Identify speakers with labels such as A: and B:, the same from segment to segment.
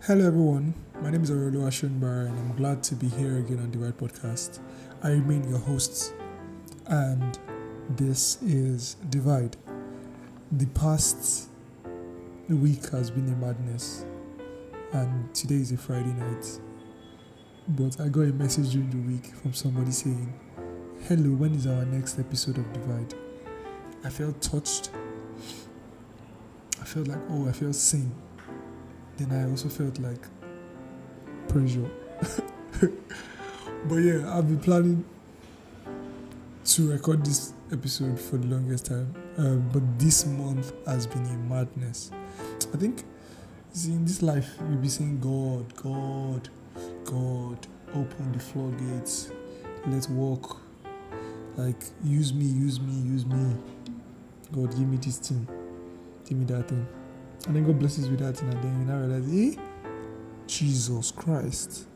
A: Hello, everyone. My name is Aurelio Ashunbar, and I'm glad to be here again on Divide Podcast. I remain your host, and this is Divide. The past week has been a madness, and today is a Friday night. But I got a message during the week from somebody saying, "Hello, when is our next episode of Divide?" I felt touched. I felt like, I felt seen. Then I also felt like pressure. But yeah, I've been planning to record this episode for the longest time. But this month has been a madness. I think, in this life, you'll be saying, God, God, God, open the floodgates. Let's walk. Like, use me, use me, use me. God, give me this thing. Give me that thing. And then God blesses with that thing, and then you now realize, Jesus Christ.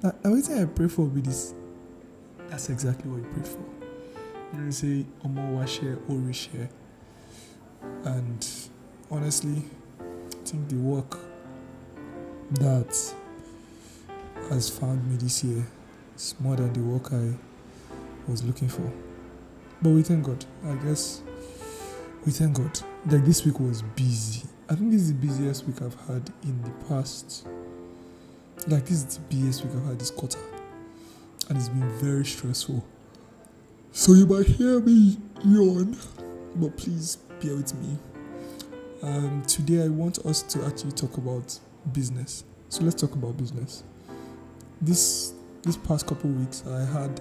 A: Now, everything I pray for be this. That's exactly what you pray for. You say, Omo Washe, Orishe. And honestly, I think the work that has found me this year is more than the work I was looking for. But we thank God. I guess we thank God. Like, this week was busy. I think this is the busiest week I've had in the past. Like, this is the busiest week I've had this quarter. And it's been very stressful. So you might hear me yawn, but please bear with me. Today I want us to actually talk about business. So let's talk about business. This past couple of weeks, I had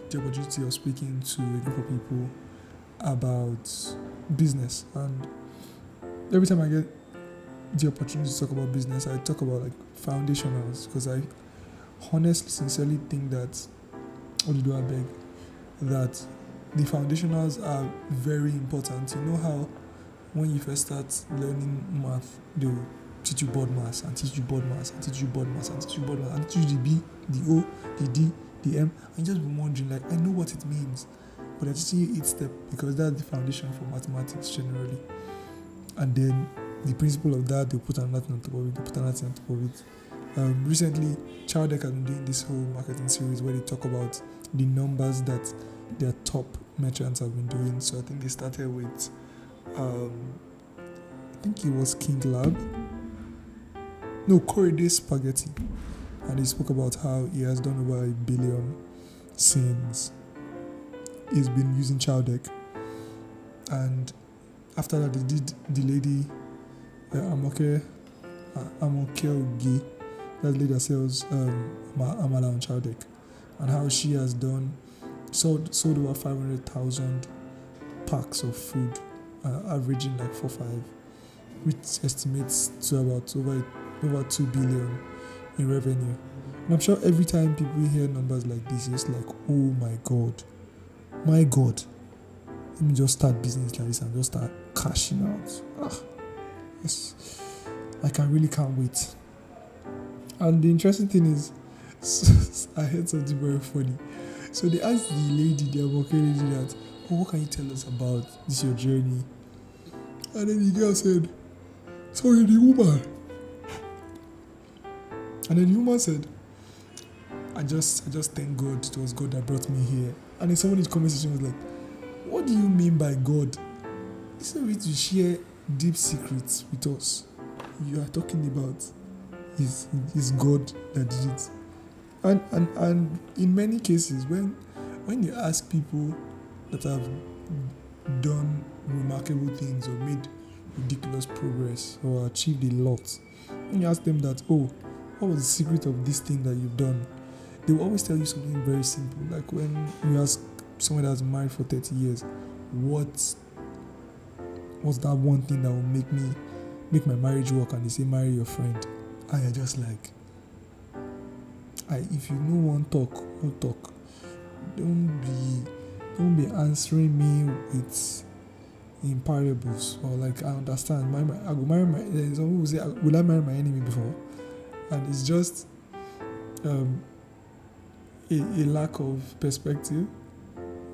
A: the opportunity of speaking to a group of people about business, and every time I get the opportunity to talk about business, I talk about like foundationals, because I honestly, sincerely think that, I beg, that the foundationals are very important. You know how when you first start learning math, they'll teach you board maths and teach you board maths and teach you board maths and teach you board maths and teach you the B, the O, the D, the M, and you just be wondering, like, I know what it means, but they're teaching you each step because that's the foundation for mathematics generally. And then the principle of that, they'll put another thing on top of it, they'll put another thing on top of it. Recently, Chowdeck has been doing this whole marketing series where they talk about the numbers that their top merchants have been doing. So I think they started with, I think it was King Lab. No, Corridor Spaghetti. And he spoke about how he has done over 1 billion since he's been using Chowdeck. And after that, they did the lady Amoke Ogi, that lady that sells Amala on Chowdeck, and how she has sold over 500,000 packs of food, averaging like 4-5, which estimates to about over 2 billion in revenue. And I'm sure every time people hear numbers like this, it's like, oh my God, let me just start business like this and just start cashing out. Yes, like, I really can't wait. And the interesting thing is, I heard something very funny. So they asked the lady, the Aboke lady, that, what can you tell us about this your journey? And then the girl said, sorry, the woman. And then the woman said, I just thank God it was God that brought me here. And then someone in the comment section was like, what do you mean by God? It's a way to share deep secrets with us. You are talking about is God that did it. And in many cases, when you ask people that have done remarkable things or made ridiculous progress or achieved a lot, when you ask them that, what was the secret of this thing that you've done, they will always tell you something very simple. Like when you ask someone that's married for 30 years, what's that one thing that will make my marriage work, and they say marry your friend, and you're just like, if you no one talk, no talk. Don't be answering me with in parables, or like, I understand. I will marry my. Some people say, will I marry my enemy before? And it's just a lack of perspective,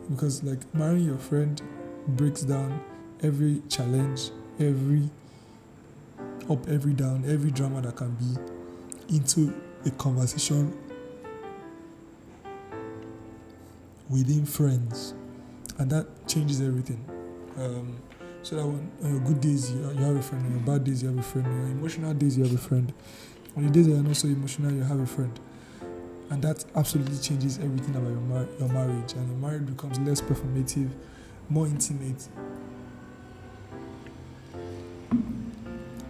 A: because like marrying your friend breaks down every challenge, every up, every down, every drama that can be into a conversation within friends, and that changes everything. So that on your good days you have a friend, on your bad days you have a friend, on your emotional days you have a friend, on the days that you're not so emotional you have a friend, and that absolutely changes everything about your marriage, and your marriage becomes less performative, more intimate,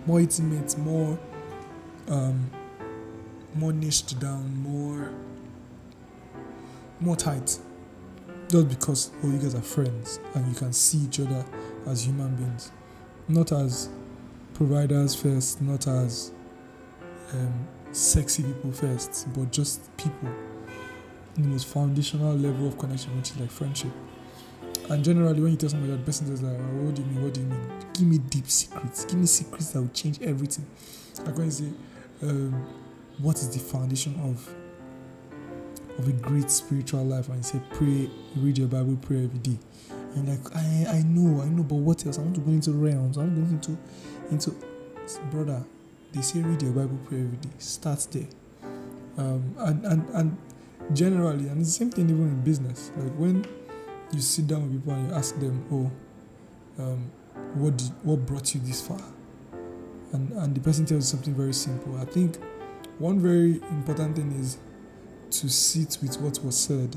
A: more niched down, more tight. Just because you guys are friends and you can see each other as human beings, not as providers first, not as sexy people first, but just people in the most foundational level of connection, which is like friendship. And generally, when you tell somebody that, the person says like, what do you mean? What do you mean? Give me deep secrets. Give me secrets that will change everything. Like when you say, what is the foundation of a great spiritual life? And you say, pray, read your Bible, pray every day. And like, I know, but what else? I want to go into realms. I want to go into brother. They say read your Bible, pray every day. Start there. And generally, and it's the same thing even in business. Like when you sit down with people and you ask them, what brought you this far? And the person tells you something very simple. I think one very important thing is to sit with what was said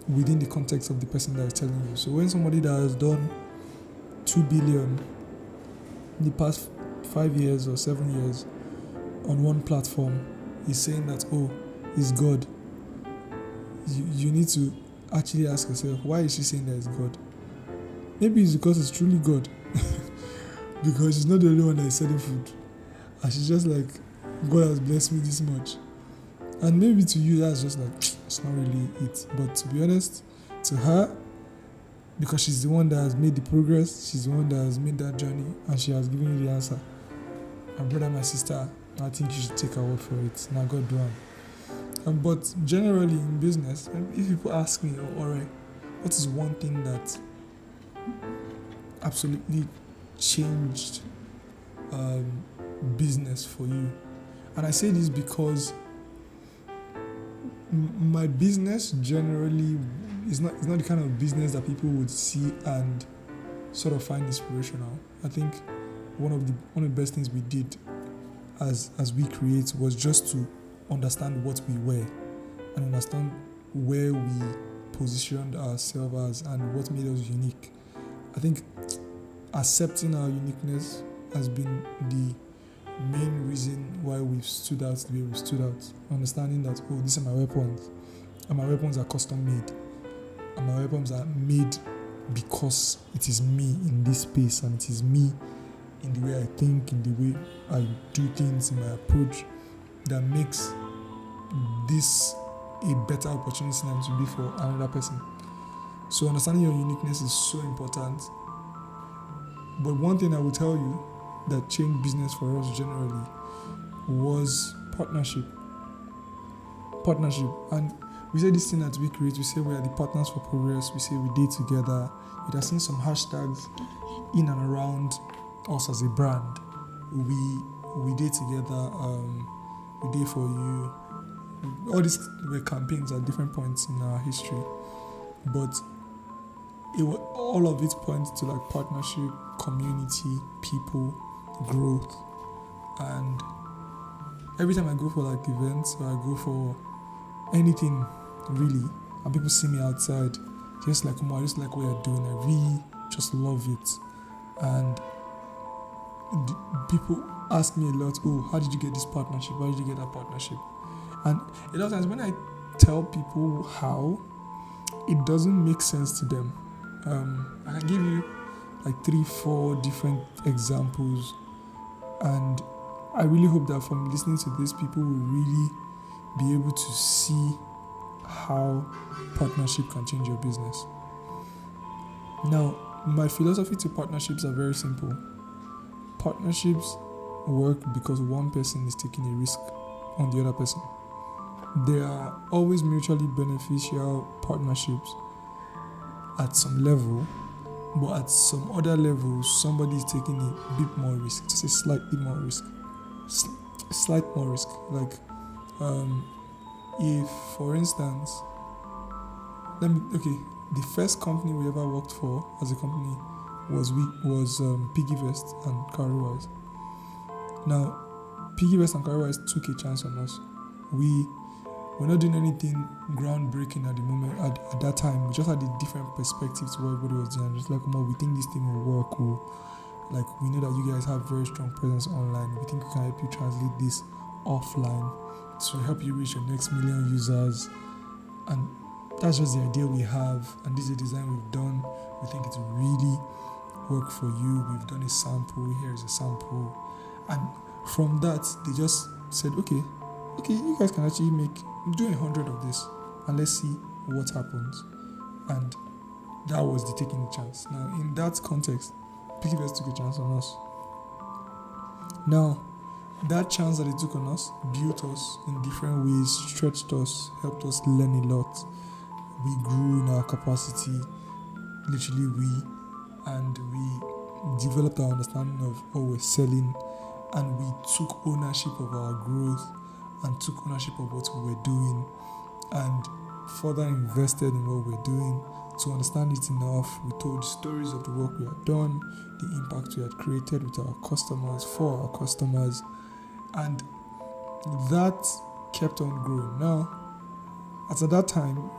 A: within the context of the person that is telling you. So when somebody that has done 2 billion in the past 5 years or 7 years on one platform is saying that, it's God, you need to actually ask yourself, why is she saying that it's God? Maybe it's because it's truly God. Because she's not the only one that is selling food. And she's just like, God has blessed me this much. And maybe to you that's just like, it's not really it. But to be honest, to her, because she's the one that has made the progress, she's the one that has made that journey, and she has given you the answer. My brother, my sister, I think you should take her word for it. Now God do it. But generally in business, if people ask me, alright, what is one thing that absolutely changed business for you? And I say this because my business generally is not the kind of business that people would see and sort of find inspirational. I think one of the best things we did as we create was just to understand what we were and understand where we positioned ourselves as and what made us unique. I think accepting our uniqueness has been the main reason why we've stood out the way we stood out. Understanding that, these are my weapons, and my weapons are custom made, and my weapons are made because it is me in this space, and it is me in the way I think, in the way I do things, in my approach, that makes this a better opportunity than it will be for another person. So understanding your uniqueness is so important. But one thing I will tell you that changed business for us generally was partnership. And we say this thing that we create, we say we are the partners for progress, we say we date together. It has seen some hashtags in and around us as a brand. We date together, we date for you. All these were campaigns at different points in our history, but all of it points to like partnership, community, people, growth. And every time I go for like events or I go for anything really, and people see me outside, just like, I just like what you're doing, I really just love it. And people ask me a lot, how did you get this partnership? How did you get that partnership? And a lot of times when I tell people how, it doesn't make sense to them. I can give you like 3-4 different examples, and I really hope that from listening to this, people will really be able to see how partnership can change your business. Now, my philosophy to partnerships are very simple. Partnerships work because one person is taking a risk on the other person. They are always mutually beneficial partnerships at some level, but at some other levels, somebody is taking a bit more risk, just a slightly more risk, slight more risk. Like, if, for instance, the first company we ever worked for as a company was PiggyVest and Carrywise. Now, PiggyVest and Carrywise took a chance on us. We're not doing anything groundbreaking at the moment. At that time, we just had a different perspective to what everybody was doing. Just like, we think this thing will work. Like, we know that you guys have very strong presence online. We think we can help you translate this offline to help you reach your next million users. And that's just the idea we have. And this is the design we've done. We think it will really work for you. We've done a sample. Here's a sample. And from that, they just said, okay, you guys can actually do 100 of this, and let's see what happens. And that was the taking the chance. Now, in that context, PiggyVest took a chance on us. Now, that chance that they took on us built us in different ways, stretched us, helped us learn a lot. We grew in our capacity, literally we developed our understanding of what we're selling, and we took ownership of our growth and took ownership of what we were doing, and further invested in what we're doing. To understand it enough, we told stories of the work we had done, the impact we had created with our customers, for our customers, and that kept on growing. Now, at that time,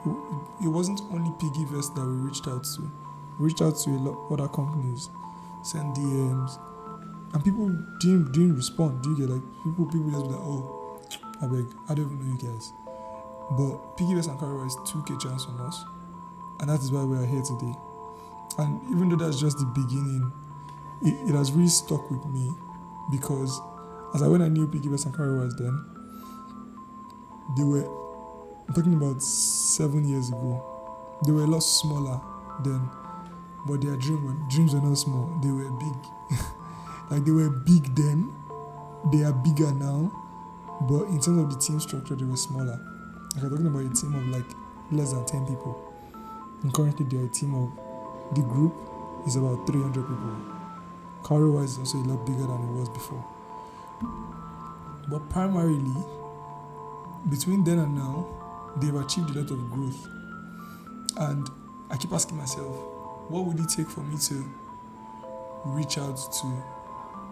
A: it wasn't only PiggyVest that we reached out to. We reached out to a lot of other companies, sent DMs, and people didn't respond. Do you get, like, people just be like, oh, I beg, I don't even know you guys. But PiggyVest and Carrywise took a chance on us, and that is why we are here today. And even though that's just the beginning, it has really stuck with me, because when I knew PiggyVest and Carrywise then, I'm talking about 7 years ago, they were a lot smaller then, but their dreams were not small, they were big. Like, they were big then, they are bigger now, but in terms of the team structure, they were smaller. Like, I'm talking about a team of like less than 10 people. And currently, they're a team of, the group is about 300 people. Carrywise is also a lot bigger than it was before. But primarily, between then and now, they've achieved a lot of growth. And I keep asking myself, what would it take for me to reach out to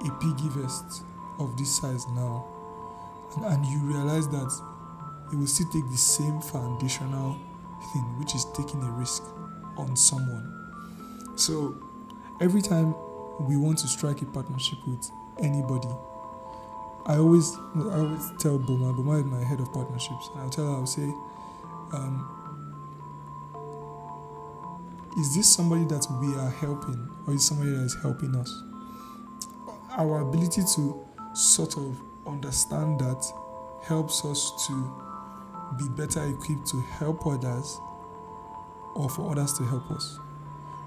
A: a PiggyVest of this size now? And you realize that it will still take the same foundational thing, which is taking a risk on someone. So every time we want to strike a partnership with anybody, I always tell Boma is my head of partnerships, and I'll say, is this somebody that we are helping, or is somebody that is helping us? Our ability to sort of understand that helps us to be better equipped to help others, or for others to help us.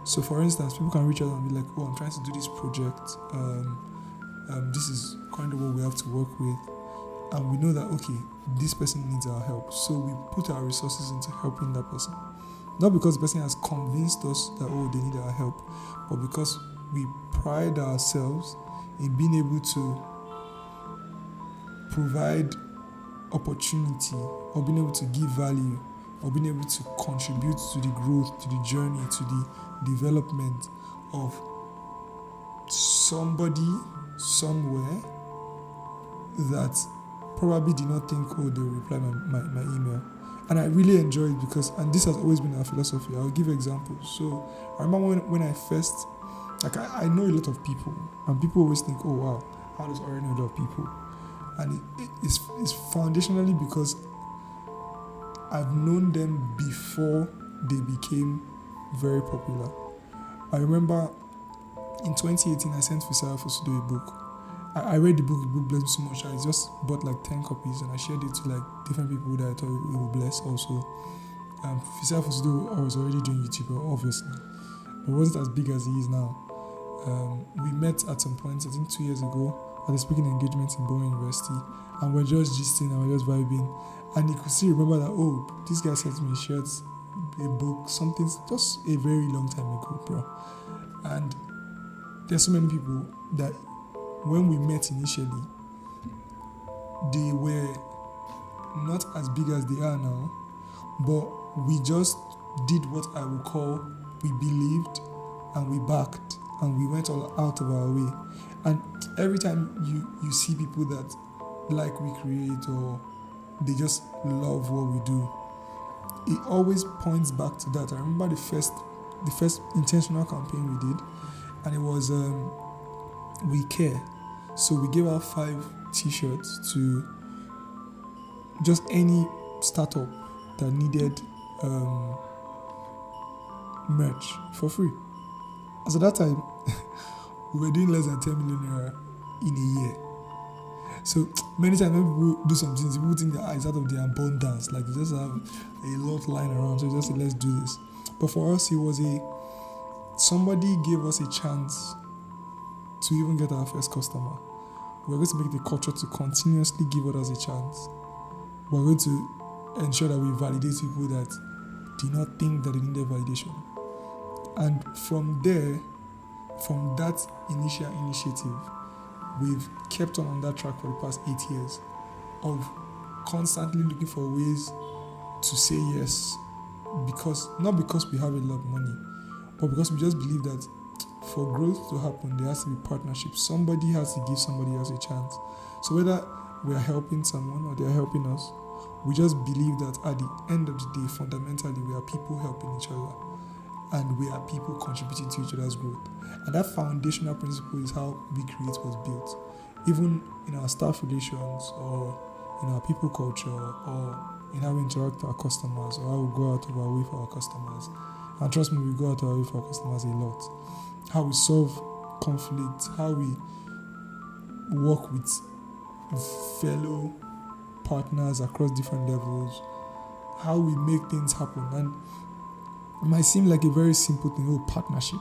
A: So, for instance, people can reach out and be like, oh, I'm trying to do this project. This is kind of what we have to work with. And we know that, okay, this person needs our help. So we put our resources into helping that person. Not because the person has convinced us that, oh, they need our help, but because we pride ourselves in being able to provide opportunity, or being able to give value, or being able to contribute to the growth, to the journey, to the development of somebody somewhere that probably did not think, oh, they'll reply my email. And I really enjoy it because, and this has always been our philosophy. I'll give examples. So I remember when I first, like, I know a lot of people, and people always think, oh wow, how does Ori know a lot of people? And it's foundationally because I've known them before they became very popular. I remember in 2018, I sent Fisayo Fosudo a book. I read the book blessed me so much. I just bought like 10 copies and I shared it to like different people that I thought it would bless also. Fisayo Fosudo, I was already doing YouTube, obviously, but it wasn't as big as he is now. We met at some point, I think 2 years ago, at a speaking engagement in Bowen University, and we're just gisting and we're just vibing. And you could still remember that, oh, this guy sent me shirts a book, something just a very long time ago, bro. And there's so many people that when we met initially, they were not as big as they are now, but we just did what I would call we believed and we backed and we went all out of our way. And every time you see people that like we create or they just love what we do, it always points back to that. I remember the first intentional campaign we did, and it was We Care. So we gave out 5 t-shirts to just any startup that needed merch for free. As at that time, we were doing less than 10 million naira in a year. So many times when people do some things, people think that it's out of their abundance, like they just have a lot lying around, so just say, let's do this. But for us, it was somebody gave us a chance to even get our first customer. We're going to make the culture to continuously give others a chance. We're going to ensure that we validate people that do not think that they need their validation. And from there, from that initial initiative, we've kept on that track for the past 8 years of constantly looking for ways to say yes, not because we have a lot of money, but because we just believe that for growth to happen, there has to be partnership. Somebody has to give somebody else a chance. So whether we are helping someone or they are helping us, we just believe that at the end of the day, fundamentally, we are people helping each other. And we are people contributing to each other's growth. And that foundational principle is how We Create was built. Even in our staff relations or in our people culture or in how we interact with our customers or how we go out of our way for our customers. And trust me, we go out of our way for our customers a lot. How we solve conflict, how we work with fellow partners across different levels, how we make things happen. And it might seem like a very simple thing, partnership.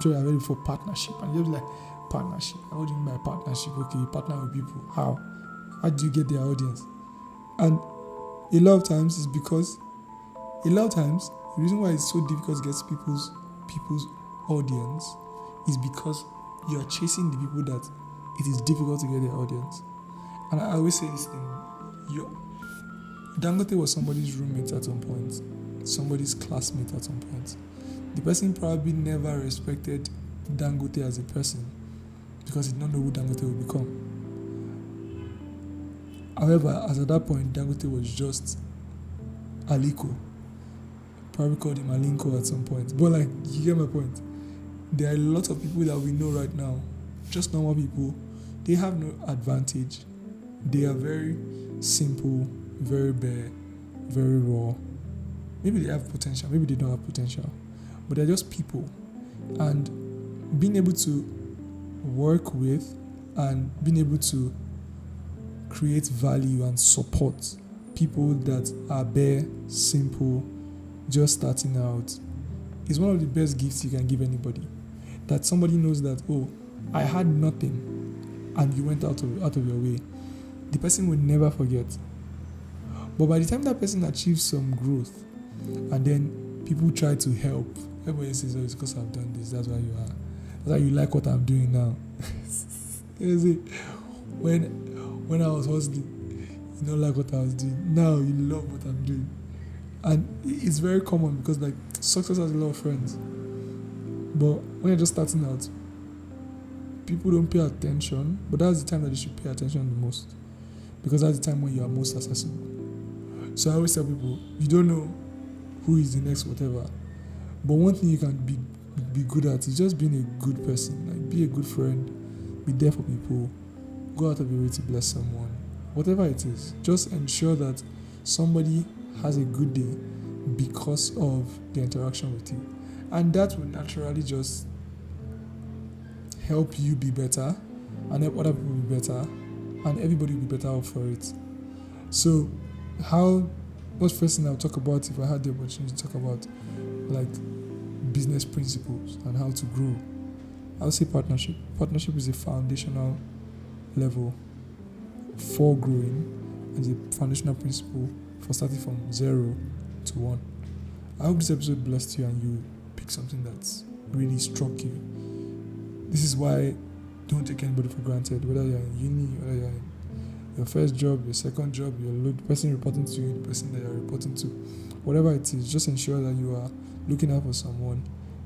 A: You're ready for partnership. And you're like, partnership? What do you mean by partnership? Okay, you partner with people. How? How do you get their audience? And a lot of times it's because, the reason why it's so difficult to get people's audience is because you are chasing the people that it is difficult to get their audience. And I always say this thing, Dangote was somebody's roommate at some point, somebody's classmate at some point. The person probably never respected Dangote as a person because he did not know who Dangote would become. However, as at that point, Dangote was just Aliko. Probably called him Alinko at some point. But you get my point. There are a lot of people that we know right now, just normal people. They have no advantage. They are very simple, very bare, very raw. Maybe they have potential, maybe they don't have potential. But they're just people. And being able to work with and being able to create value and support people that are bare, simple, just starting out is one of the best gifts you can give anybody. That somebody knows that, I had nothing and you went out of your way. The person will never forget. But by the time that person achieves some growth and then people try to help, everybody says, it's because I've done this, that's why you are. That's why you like what I'm doing now. You see, when I was hustling, you don't like what I was doing. Now you love what I'm doing. And it's very common because success has a lot of friends. But when you're just starting out, people don't pay attention, but that's the time that you should pay attention the most. Because that's the time when you are most accessible. So I always tell people, you don't know who is the next whatever. But one thing you can be good at is just being a good person. Be a good friend, be there for people, go out of your way to bless someone. Whatever it is, just ensure that somebody has a good day because of the interaction with you. And that will naturally just help you be better and help other people be better and everybody will be better off for it. So what's first thing I'll talk about if I had the opportunity to talk about business principles and how to grow? I'll say partnership. Partnership is a foundational level for growing and is a foundational principle for starting from 0 to 1. I hope this episode blessed you and you pick something that's really struck you. This is why don't take anybody for granted, whether you're in uni, whether you're in your first job, your second job, the person reporting to you, the person that you're reporting to, whatever it is, just ensure that you are looking out for someone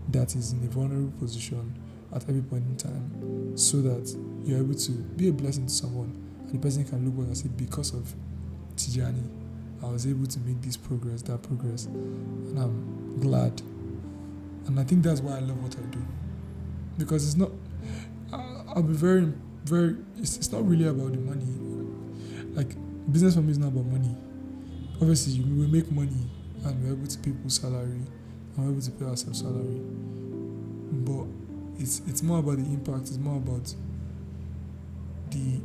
A: that is in a vulnerable position at every point in time, so that you're able to be a blessing to someone and the person can look back and say, because of Tijani, I was able to make this progress, that progress, and I'm glad. And I think that's why I love what I do, because it's not, I'll be very, very, it's not really about the money. Like, business for me is not about money. Obviously, we make money and we're able to pay people's salary and we're able to pay ourselves salary. But it's more about the impact, it's more about the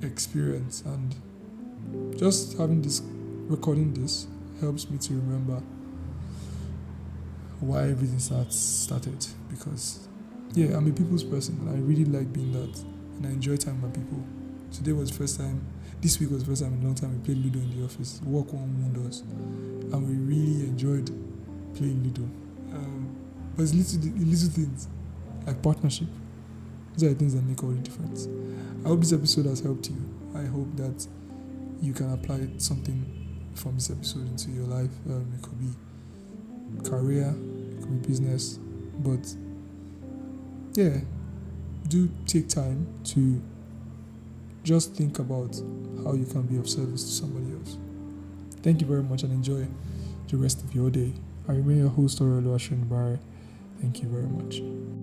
A: experience, and just recording this helps me to remember why everything started, because I'm a people's person and I really like being that, and I enjoy time with people. This week was the first time in a long time we played Ludo in the office. Work one wound us, and we really enjoyed playing Ludo. But it's little things like partnership. These are the things that make all the difference. I hope this episode has helped you. I hope that you can apply something from this episode into your life. It could be career, it could be business, but do take time to just think about how you can be of service to somebody else. Thank you very much and enjoy the rest of your day. I remain your host, Aurelio Ashwin Barre. Thank you very much.